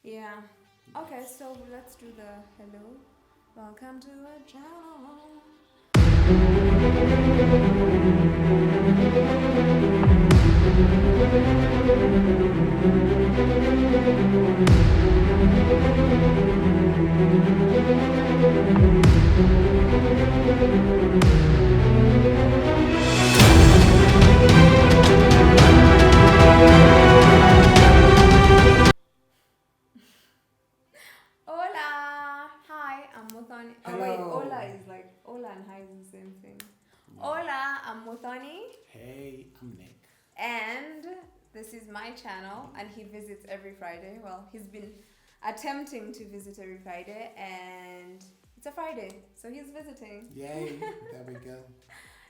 Yeah. Okay, so let's do the hello. Welcome to our channel. Hola! Hi, I'm Muthoni. Oh wait, Hello. hola is like hola and hi is the same thing. Yeah. Hola, I'm Muthoni, Hey, I'm Nick. and this is my channel, and he visits every Friday. Well, he's been attempting to visit every Friday, and it's a Friday, so he's visiting. Yay, there we go.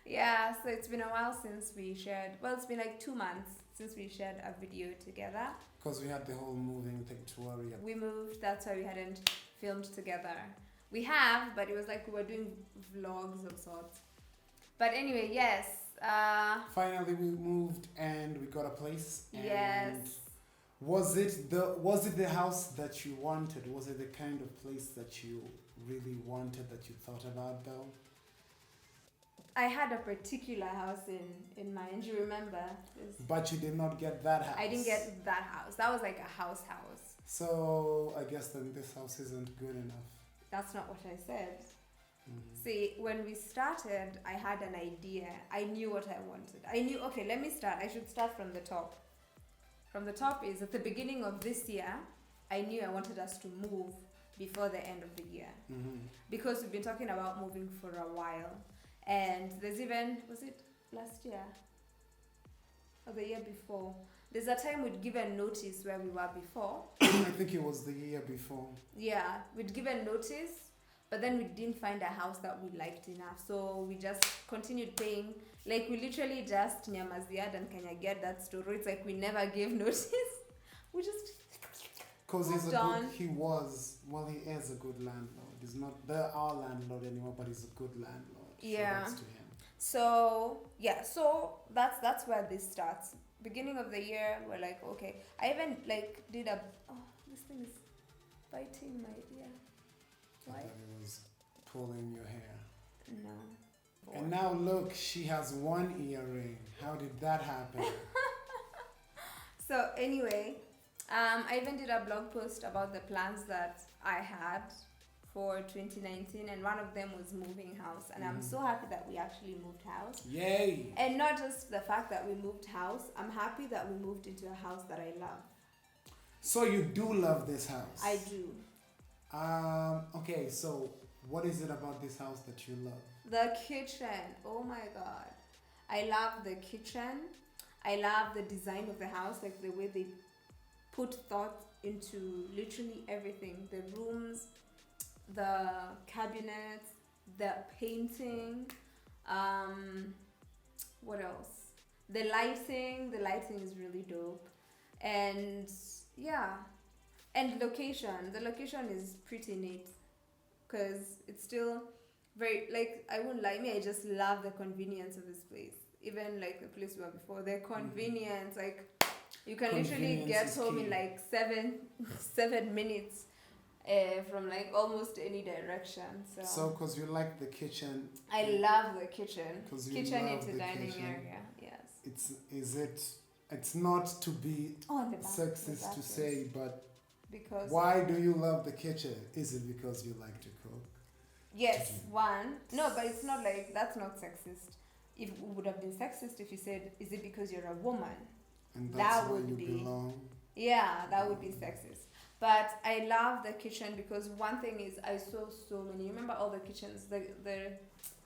Yeah, so it's been a while since we shared. Well, it's been like 2 months since we shared a video together. Because we had the whole moving thing to worry about. We moved, that's why we hadn't filmed together. We have, but it was like we were doing vlogs of sorts. But anyway, yes. Finally, we moved and we got a place. And Yes. Was it the house that you wanted? Was it the kind of place that you really wanted, that you thought about though? I had a particular house in mind. You remember? But you did not get that house. I didn't get that house. That was like a house. So I guess then this house isn't good enough. That's not what I said. Mhm. See, when we started, I had an idea. I knew what I wanted. I knew, okay, let me start. I should start from the top. From the top is at the beginning of this year, I knew I wanted us to move before the end of the year. Mhm. Because we've been talking about moving for a while. And there's even, was it last year? Or the year before? There's a time we'd given notice where we were before. I think it was the year before. Yeah, we'd given notice, but then we didn't find a house that we liked enough. So we just continued paying. Like we literally just Nyamaziad and Kenya get that story. It's like we never gave notice. We just Because he is a good landlord. He's not our landlord anymore, but he's a good landlord. Yeah. Shoutouts to him. So yeah, so that's where this starts. Beginning of the year, we're like, okay. I even like did a this thing is biting my ear. I Why? thought it was pulling your hair. No. And now look, she has one earring. How did that happen? So anyway, I even did a blog post about the plans that I had for 2019, and one of them was moving house, and I'm so happy that we actually moved house. Yay! And not just the fact that we moved house, I'm happy that we moved into a house that I love. So you do love this house? I do. Okay, so what is it about this house that you love? The kitchen, oh my god. I love the kitchen. I love the design of the house, like the way they put thought into literally everything. The rooms, the cabinets, the painting, what else? The lighting is really dope. And yeah, and location. The location is pretty neat because it's still very, like, I won't lie, me, I just love the convenience of this place. Even like the place we were before, the convenience, like you can literally get home in like 7 minutes from like almost any direction. So because you like the kitchen. I love the kitchen. Kitchen love into the dining kitchen. area. Yes. It's not to be Oh, the sexist to say, but because why do you love the kitchen? Is it because you like to cook? yes, one. No, but it's not like that's not sexist. It would have been sexist if you said, "Is it because you're a woman?" And that's That where would you be. belong. Yeah, that would be sexist. But I love the kitchen because one thing is I saw so many. You remember all the kitchens, the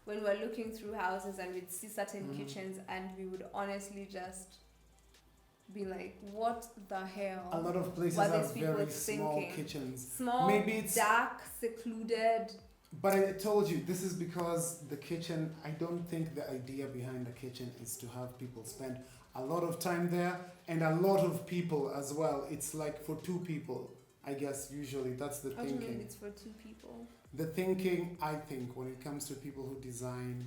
when we were looking through houses and we'd see certain kitchens and we would honestly just be like, what the hell? A lot of places were have these people very small thinking? kitchens. Small, Maybe it's dark, secluded. But I told you, this is because the kitchen, I don't think the idea behind the kitchen is to have people spend a lot of time there and a lot of people as well. It's like for 2 people, I guess, usually. That's the What do you thinking. mean it's for 2 people? The thinking, I think, when it comes to people who design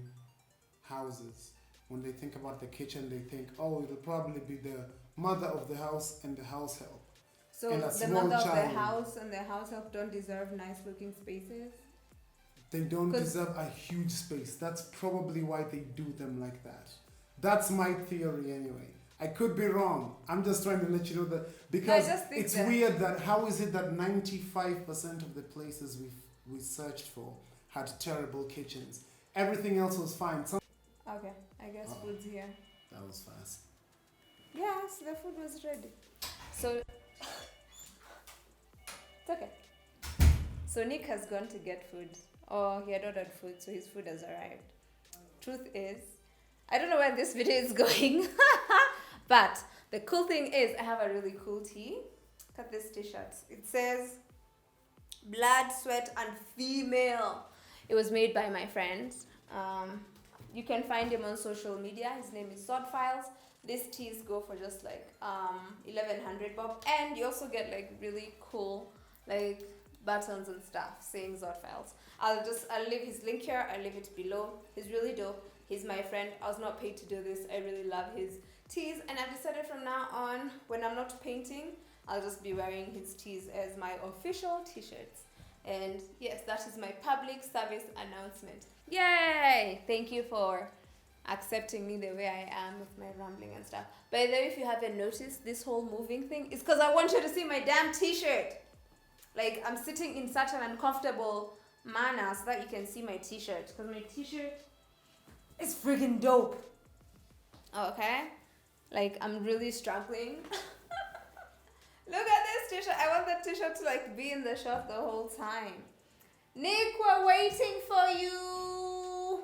houses, when they think about the kitchen, they think, oh, it'll probably be the mother of the house and the house help. So And a the small mother of the child. house and the house help don't deserve nice looking spaces. They don't 'Cause- deserve a huge space. That's probably why they do them like that. That's my theory anyway. I could be wrong. I'm just trying to let you know that because just think it's that- weird that how is it that 95% of the places we searched for had terrible kitchens. Everything else was fine. Okay, I guess Oh. food's here. That was fast. Yes, the food was ready. So it's okay. So Nick has gone to get food. Or he had ordered food, so his food has arrived. Truth is, I don't know where this video is going. But the cool thing is I have a really cool tee. Look at this t-shirt. It says blood, sweat, and female. It was made by my friend. You can find him on social media. His name is Sword Files. These tees go for just like 1100 bob, and you also get like really cool like buttons and stuff saying Sword Files. I'll leave his link here. I'll leave it below. He's really dope. He's my friend. I was not paid to do this. I really love his tees, and I've decided from now on, when I'm not painting, I'll just be wearing his tees as my official t-shirts. And yes, that is my public service announcement. Yay! Thank you for accepting me the way I am with my rambling and stuff. By the way, if you haven't noticed, this whole moving thing is because I want you to see my damn t-shirt. Like, I'm sitting in such an uncomfortable manner so that you can see my t-shirt. Because my t-shirt is freaking dope. Okay? Like, I'm really struggling. Look at this t-shirt. I want that t-shirt to like be in the shop the whole time. Nick, we're waiting for you.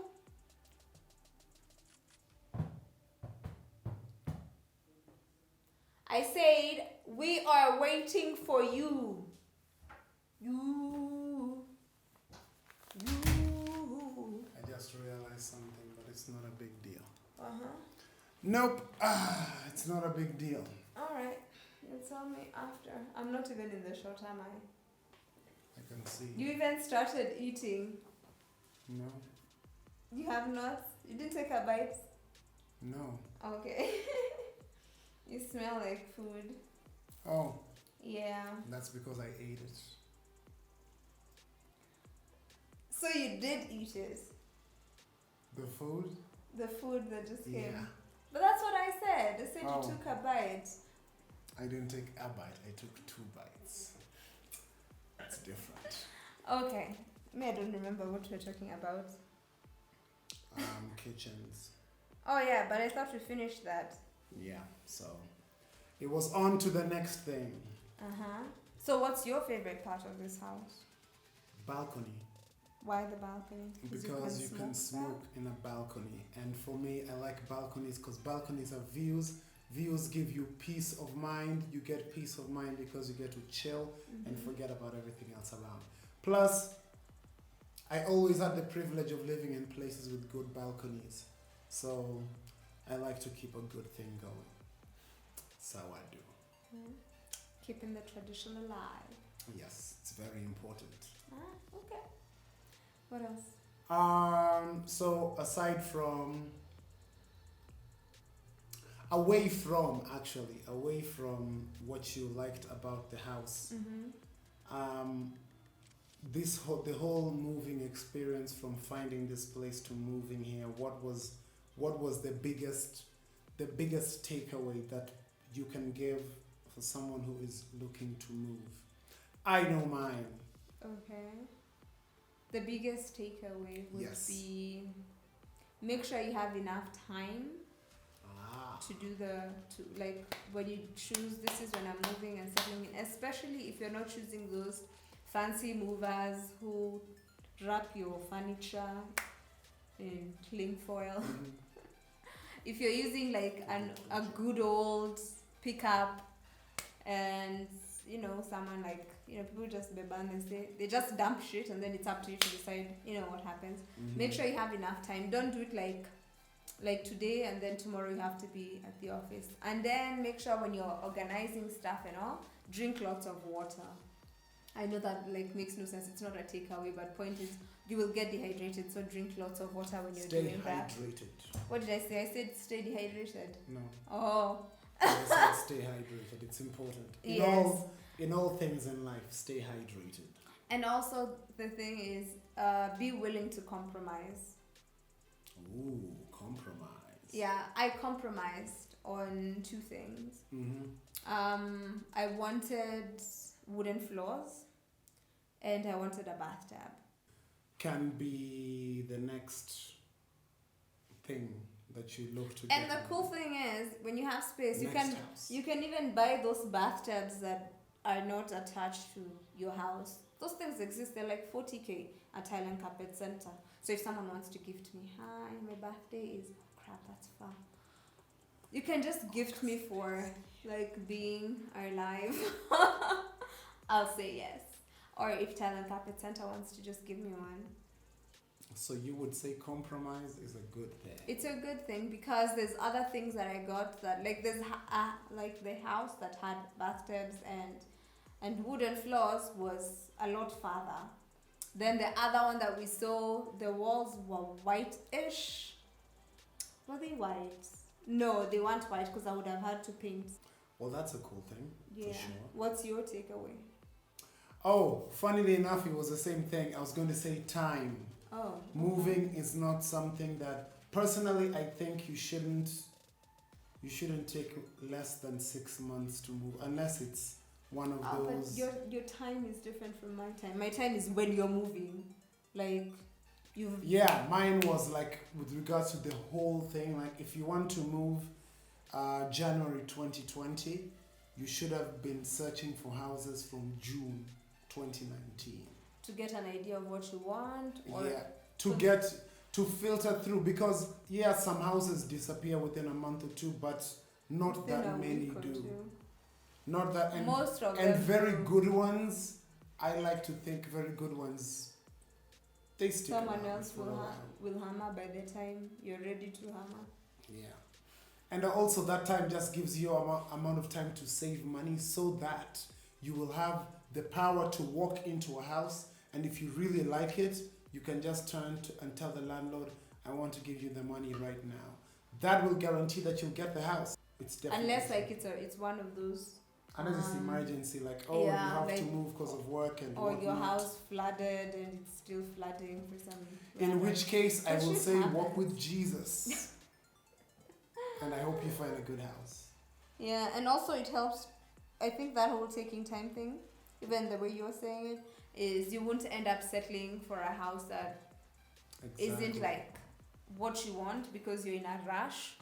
I said we are waiting for you. You. I just realized something, but it's not a big deal. Uh-huh. Nope. It's not a big deal. Alright. You'll tell me after. I'm not even in the shot, am I? I can see. You even started eating. No. You have not? You didn't take a bite? No. Okay. You smell like food. Oh, Yeah. that's because I ate it. So you did eat it? The food? The food that just came? Yeah. But that's what I said. I said Oh. you took a bite. I didn't take a bite. I took 2 bites. That's different. Okay. Me, I don't remember what we were talking about. Kitchens. Oh yeah, but I thought we finished that. Yeah, so it was on to the next thing. Uh-huh. So what's your favorite part of this house? Balcony. Why the balcony? Because you can smoke in a balcony. And for me, I like balconies because balconies are views. Views give you peace of mind. You get peace of mind because you get to chill and forget about everything else around. Plus, I always had the privilege of living in places with good balconies. So I like to keep a good thing going. So I do. Keeping the tradition alive. Yes, it's very important. Ah, okay. What else? So aside from, away from what you liked about the house, the whole moving experience from finding this place to moving here, what was the biggest takeaway that you can give for someone who is looking to move? I know mine. Okay. The biggest takeaway would Yes. be make sure you have enough time to do when you choose this is when I'm moving and settling in, especially if you're not choosing those fancy movers who wrap your furniture in cling foil. If you're using like a good old pickup and someone like people just beban, they just dump shit and then it's up to you to decide what happens. Make sure you have enough time. Don't do it like today and then tomorrow you have to be at the office. And then make sure when you're organizing stuff and all, drink lots of water. I know that makes no sense, it's not a takeaway, but point is you will get dehydrated, so drink lots of water when you're doing that. Stay hydrated. What did I say? I said stay dehydrated. No. Oh. I said stay hydrated. It's important. Yes. In all things in life, stay hydrated. And also the thing is, be willing to compromise. Ooh, compromise. Yeah, I compromised on 2 things. I wanted wooden floors, and I wanted a bathtub. Can be the next thing that you look to And get the cool thing is, when you have space, house. you can even buy those bathtubs that are not attached to your house. Those things exist. They're like 40K at Thailand Carpet Center. So if someone wants to gift me, hi, my birthday is, oh crap, that's far. You can just gift me for like being alive. I'll say yes. Or if Thailand Carpet Center wants to just give me one. So you would say compromise is a good thing. It's a good thing because there's other things that I got that like there's like the house that had bathtubs and wooden floors was a lot farther. Then the other one that we saw, the walls were white-ish. Were they white? No, they weren't white because I would have had to paint. Well, that's a cool thing. Yeah. For sure. What's your takeaway? Oh, funnily enough, it was the same thing. I was going to say time. Oh. Moving is not something that, personally, I think you shouldn't take less than 6 months to move, unless it's one of those. But your time is different from my time. My time is when you're moving, like you've. Yeah, mine was like with regards to the whole thing. Like, if you want to move, January 2020, you should have been searching for houses from June 2019. To get an idea of what you want, or yeah, to filter through, because some houses disappear within a month or 2, but not that many do. Not that, and most of and them very good ones. I like to think very good ones. They stick someone around else for a while. will hammer by the time you're ready to hammer. Yeah, and also that time just gives you amount of time to save money, so that you will have the power to walk into a house, and if you really like it, you can just turn to and tell the landlord, I want to give you the money right now. That will guarantee that you'll get the house. It's definitely unless like it's one of those. Unless it's emergency, like you have to move because of work and or whatnot. your house flooded and it's still flooding for some In which case, I will say happens. walk with Jesus. And I hope you find a good house. Yeah, and also it helps. I think that whole taking time thing, even the way you're saying it, is you won't end up settling for a house that isn't like what you want because you're in a rush.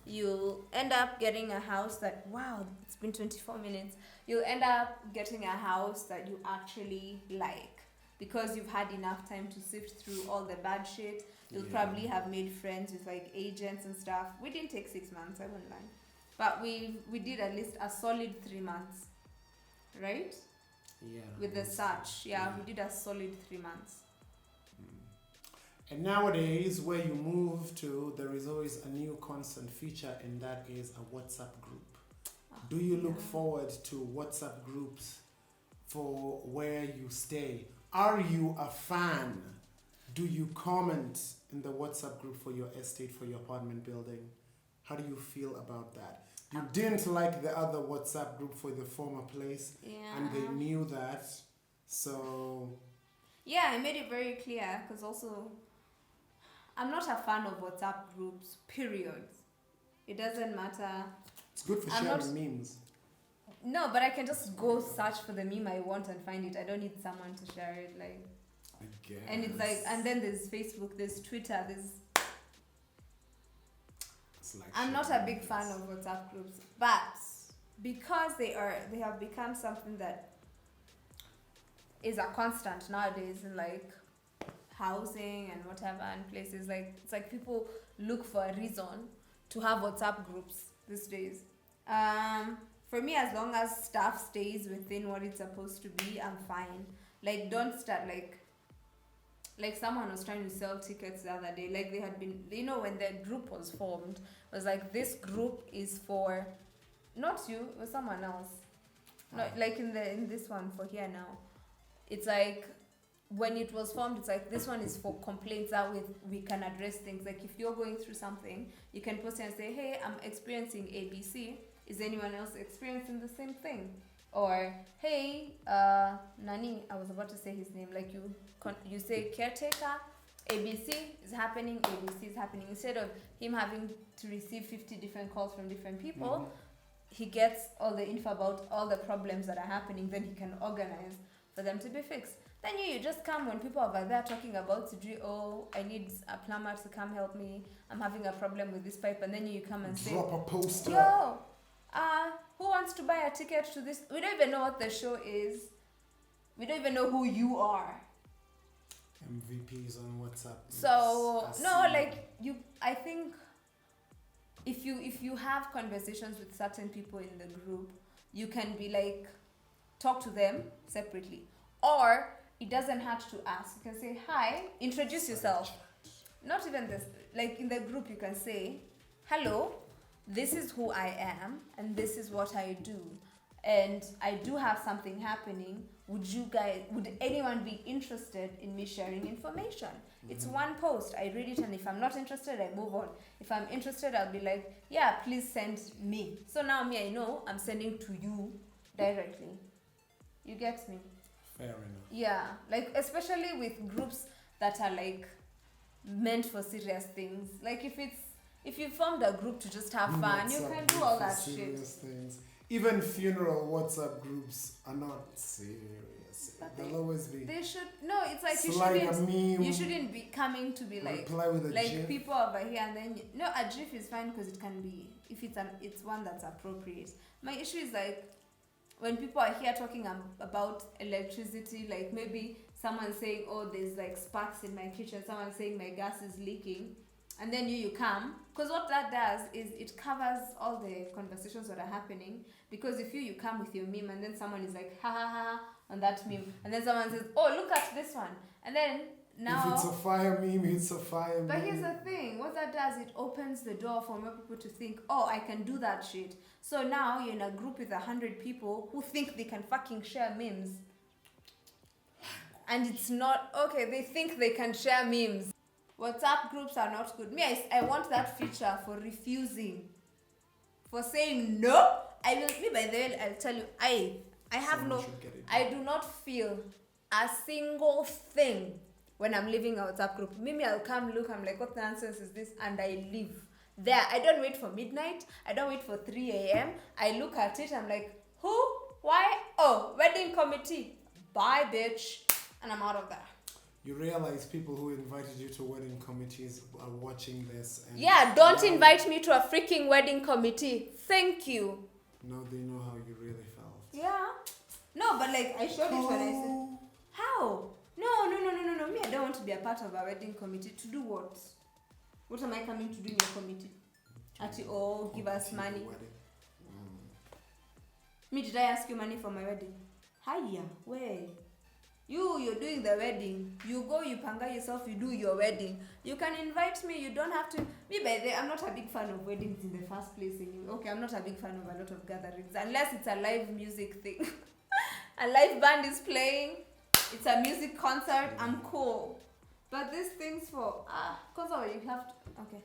You'll end up getting a house that, wow, it's been 24 minutes. You'll end up getting a house that you actually like because you've had enough time to sift through all the bad shit. You'll probably have made friends with like agents and stuff. We didn't take 6 months, I won't lie. But we did at least a solid 3 months, right? Yeah. With the search, we did a solid 3 months. And nowadays, where you move to, there is always a new constant feature, and that is a WhatsApp group. Do you look forward to WhatsApp groups for where you stay? Are you a fan? Do you comment in the WhatsApp group for your estate, for your apartment building? How do you feel about that? You didn't like the other WhatsApp group for the former place, and they knew that, so... Yeah, I made it very clear, because also... I'm not a fan of WhatsApp groups, period. It doesn't matter. It's good for sharing memes. No, but I can just go search for the meme I want and find it. I don't need someone to share it, like. I guess. And it's like, and then there's Facebook, there's Twitter, Like I'm not a big fan of WhatsApp groups, but because they have become something that is a constant nowadays in like housing and whatever and places, like it's like people look for a reason to have WhatsApp groups these days. For me, as long as stuff stays within what it's supposed to be, I'm fine. Like, don't start like someone was trying to sell tickets the other day. Like, they had been, when the group was formed, it was like, this group is for, not you, it was someone else. Not like in this one for here now. It's like, when it was formed, it's like, this one is for complaints that we can address things. Like, if you're going through something, you can post and say, hey, I'm experiencing ABC. Is anyone else experiencing the same thing? Or hey, Nani, I was about to say his name. Like you say caretaker, ABC is happening, ABC is happening. Instead of him having to receive 50 different calls from different people, he gets all the info about all the problems that are happening. Then he can organize for them to be fixed. Then you just come when people are there talking about, oh, I need a plumber to come help me. I'm having a problem with this pipe. And then you come and drop a poster. yo, who wants to buy a ticket to this? We don't even know what the show is. We don't even know who you are. MVPs on WhatsApp. So no, like I think if you have conversations with certain people in the group, you can be like, talk to them separately, or it doesn't have to ask. You can say hi, introduce yourself. Not even this, like in the group you can say, hello, this is who I am and this is what I do, and I do have something happening. Would anyone be interested in me sharing information? It's one post, I read it, and if I'm not interested, I move on. If I'm interested, I'll be like, yeah, please send me. So now I know I'm sending to you directly. You get me? Fair enough. Yeah, like especially with groups that are like meant for serious things. Like if you formed a group to just have fun, you can do all that shit. Things. Even funeral WhatsApp groups are not serious. But They'll always be. They should it's like you shouldn't be coming to be like reply with a like GIF. people over here, and then a GIF is fine because it can be, if it's one that's appropriate. My issue is like when people are here talking about electricity, like maybe someone saying, oh, there's like sparks in my kitchen, someone saying my gas is leaking, and then you come, because what that does is it covers all the conversations that are happening. Because if you come with your meme and then someone is like ha ha ha on that meme, and then someone says, oh, look at this one, and then now if it's a fire meme, it's a fire meme. But here's the thing, what that does, it opens the door for more people to think, oh, I can do that shit. So now you're in a group with 100 people who think they can fucking share memes. And it's not, okay, they think they can share memes. WhatsApp groups are not good. I want that feature for refusing. For saying no. By the way, I'll tell you, I do not feel a single thing when I'm leaving a WhatsApp group. Maybe I'll come look, I'm like, what nonsense is this? And I leave. There, I don't wait for midnight. I don't wait for 3 a.m. I look at it, I'm like, who? Why? Oh, wedding committee. Bye, bitch. And I'm out of there. You realize people who invited you to wedding committees are watching this. And don't invite me to a freaking wedding committee. Thank you. Now they know how you really felt. Yeah. No, but like I showed it when I said, how? No. Me, I don't want to be a part of a wedding committee. To do what? What am I coming to do in your committee? Give us money. Me, did I ask you money for my wedding? Hiya, where? You're doing the wedding. You go, you panga yourself, you do your wedding. You can invite me, you don't have to. Me, by the way, I'm not a big fan of weddings in the first place. Okay, I'm not a big fan of a lot of gatherings. Unless it's a live music thing. A live band is playing. It's a music concert. I'm cool. But these things concert, you have to, okay.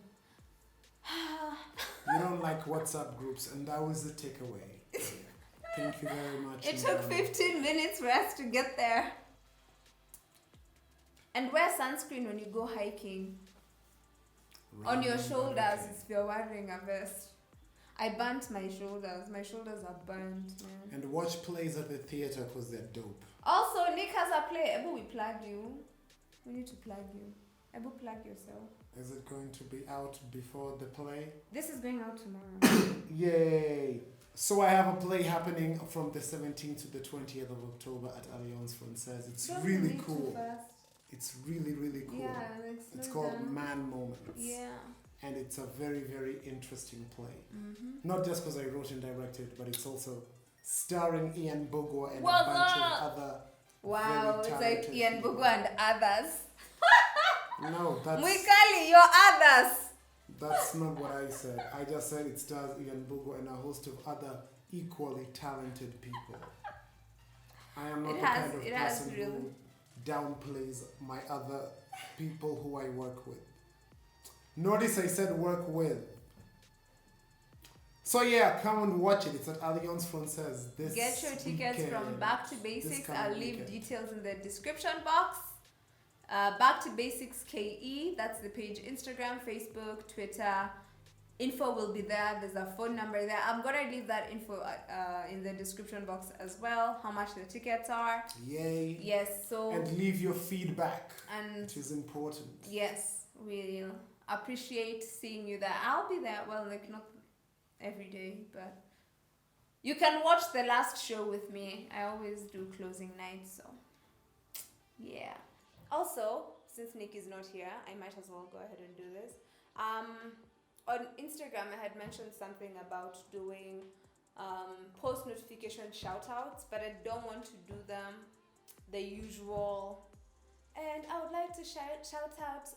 You don't like WhatsApp groups, and that was the takeaway. Thank you very much. It took 15 minutes for us to get there. And wear sunscreen when you go hiking. On your shoulders if you're wearing a vest. I burnt my shoulders. My shoulders are burnt, man. And watch plays at the theater because they're dope. Also, Nick has a play. Ebu, we plug you. We need to plug you. Ebu, plug yourself. Is it going to be out before the play? This is going out tomorrow. Yay! So I have a play happening from the 17th to the 20th of October at Alliance Francaise. It's really cool. It's really, really cool. Yeah, it's called Man Moments. Yeah. And it's a very, very interesting play. Mm-hmm. Not just because I wrote and directed, but it's also starring Ian Bogo and a bunch of other. Wow, it's like Ian Bogo and others. No, that's. Mwikali, your others. That's not what I said. I just said it stars Ian Bogo and a host of other equally talented people. I am not the kind of person who downplays my other people who I work with. Notice I said work with. So yeah, come and watch it. It's at Alliance Francaise. Get your tickets weekend. from Back to Basics. coming I'll leave weekend. details in the description box. Back to Basics KE, that's the page. Instagram, Facebook, Twitter. Info will be there. There's a phone number there. I'm gonna leave that info in the description box as well. How much the tickets are. Yay. Yes. So. And leave your feedback, And which is important. yes, we'll appreciate seeing you there. I'll be there. Well, like not every day, but you can watch the last show with me. I always do closing nights, so yeah. Also, since Nick is not here, I might as well go ahead and do this. On Instagram, I had mentioned something about doing post notification shout outs, but I don't want to do them the usual. And I would like to shout out,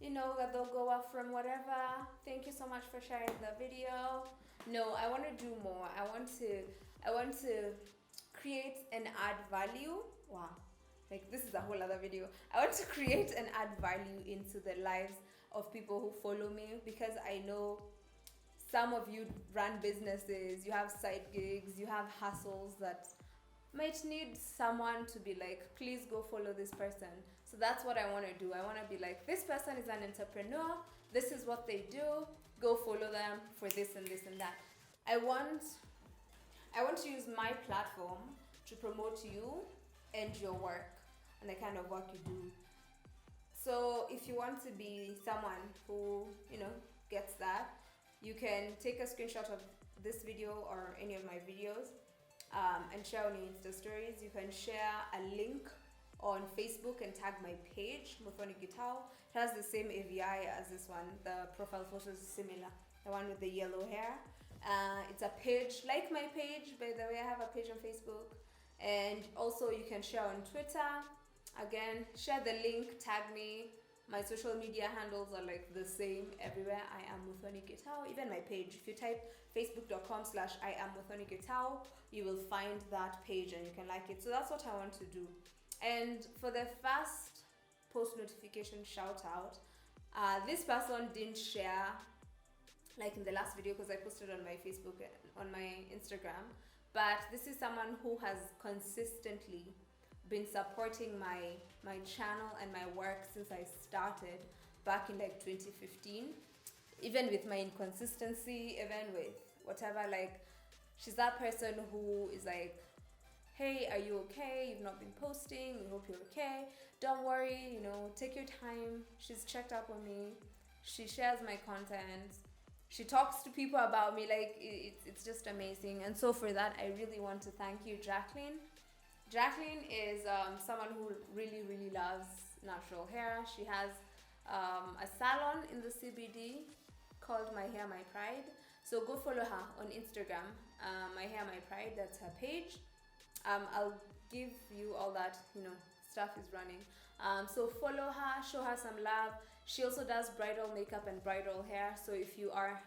Adobe from whatever. Thank you so much for sharing the video. No, I want to do more. I want to create and add value. Wow. Like, this is a whole other video. I want to create and add value into the lives of people who follow me, because I know some of you run businesses, you have side gigs, you have hustles that might need someone to be like, please go follow this person. So that's what I want to do. I want to be like, this person is an entrepreneur, this is what they do, go follow them for this and this and that. I want to use my platform to promote you and your work and the kind of work you do. So if you want to be someone who, gets that, you can take a screenshot of this video or any of my videos and share on your Insta stories. You can share a link on Facebook and tag my page, Muthoni Gitau. It has the same AVI as this one. The profile photo is similar, the one with the yellow hair. It's a page like my page, by the way. I have a page on Facebook. And also you can share on Twitter. Again, share the link, tag me. My social media handles are like the same everywhere. I am Muthoni Gitau. Even my page, if you type facebook.com/I am Muthoni Gitau, you will find that page and you can like it. So that's what I want to do. And for the first post notification shout out, this person didn't share like in the last video because I posted on my Facebook and on my Instagram. But this is someone who has consistently been supporting my channel and my work since I started back in like 2015. Even with my inconsistency, even with whatever, like, she's that person who is like, hey, are you okay? You've not been posting. We hope you're okay. Don't worry, take your time. She's checked up on me. She shares my content. She talks to people about me. Like, it's just amazing. And so for that, I really want to thank you, Jacqueline. Jacqueline is someone who really, really loves natural hair. She has a salon in the CBD called My Hair, My Pride. So go follow her on Instagram, My Hair, My Pride. That's her page. I'll give you all that, stuff is running. So follow her, show her some love. She also does bridal makeup and bridal hair. So if you are,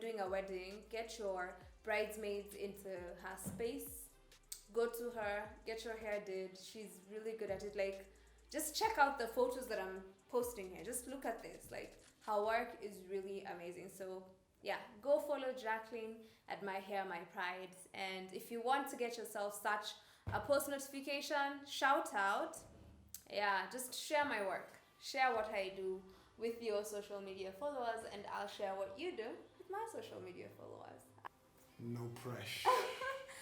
doing a wedding, get your bridesmaids into her space. Go to her, get your hair did. She's really good at it. Like, just check out the photos that I'm posting here. Just look at this. Like, her work is really amazing. So yeah, go follow Jacqueline at My Hair, My Pride. And if you want to get yourself such a post notification shout out, yeah, just share my work. Share what I do with your social media followers, and I'll share what you do with my social media followers. No pressure.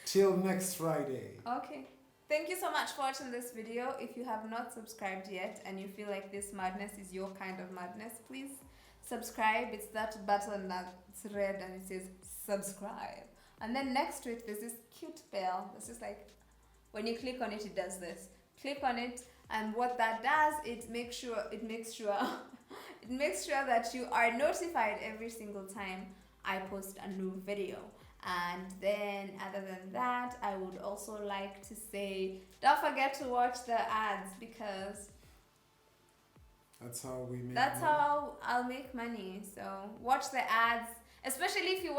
Till next Friday. Okay. Thank you so much for watching this video. If you have not subscribed yet and you feel like this madness is your kind of madness, please subscribe. It's that button that's red and it says subscribe. And then next to it, there's this cute bell. It's just like, when you click on it, it does this. Click on it, and what that does, it makes sure that you are notified every single time I post a new video. And then other than that, I would also like to say, don't forget to watch the ads, because that's how we make that's money. how I'll make money. So watch the ads, especially if you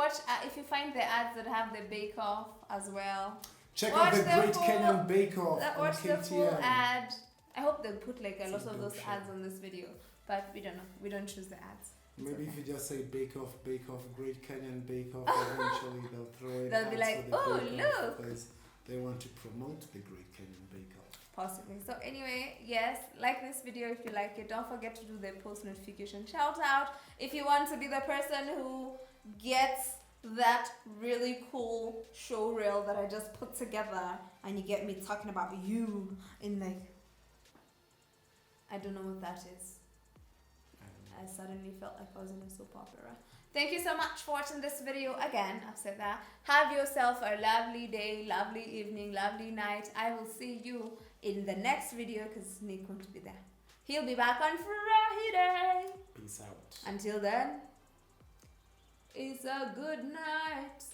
find the ads that have the bake off as well. Check out the Great Kenyan Bake Off on Watch the full KTN. ad. I hope they put like a It's lot a of dope those show. ads on this video, but we don't know. We don't choose the ads. Maybe okay. if you just say Bake Off, Great Kenyan Bake Off, eventually they'll throw it. They'll be ads like, for the oh, Bake Off look. because they want to promote the Great Kenyan Bake Off. Possibly. So anyway, yes, like this video if you like it. Don't forget to do the post notification shout out. If you want to be the person who gets that really cool show reel that I just put together and you get me talking about you in like, I don't know what that is. I suddenly felt like I was in a soap opera. Thank you so much for watching this video. Again, I've said that. Have yourself a lovely day, lovely evening, lovely night. I will see you in the next video because Nick won't be there. He'll be back on Friday. Peace out. Until then, it's a good night.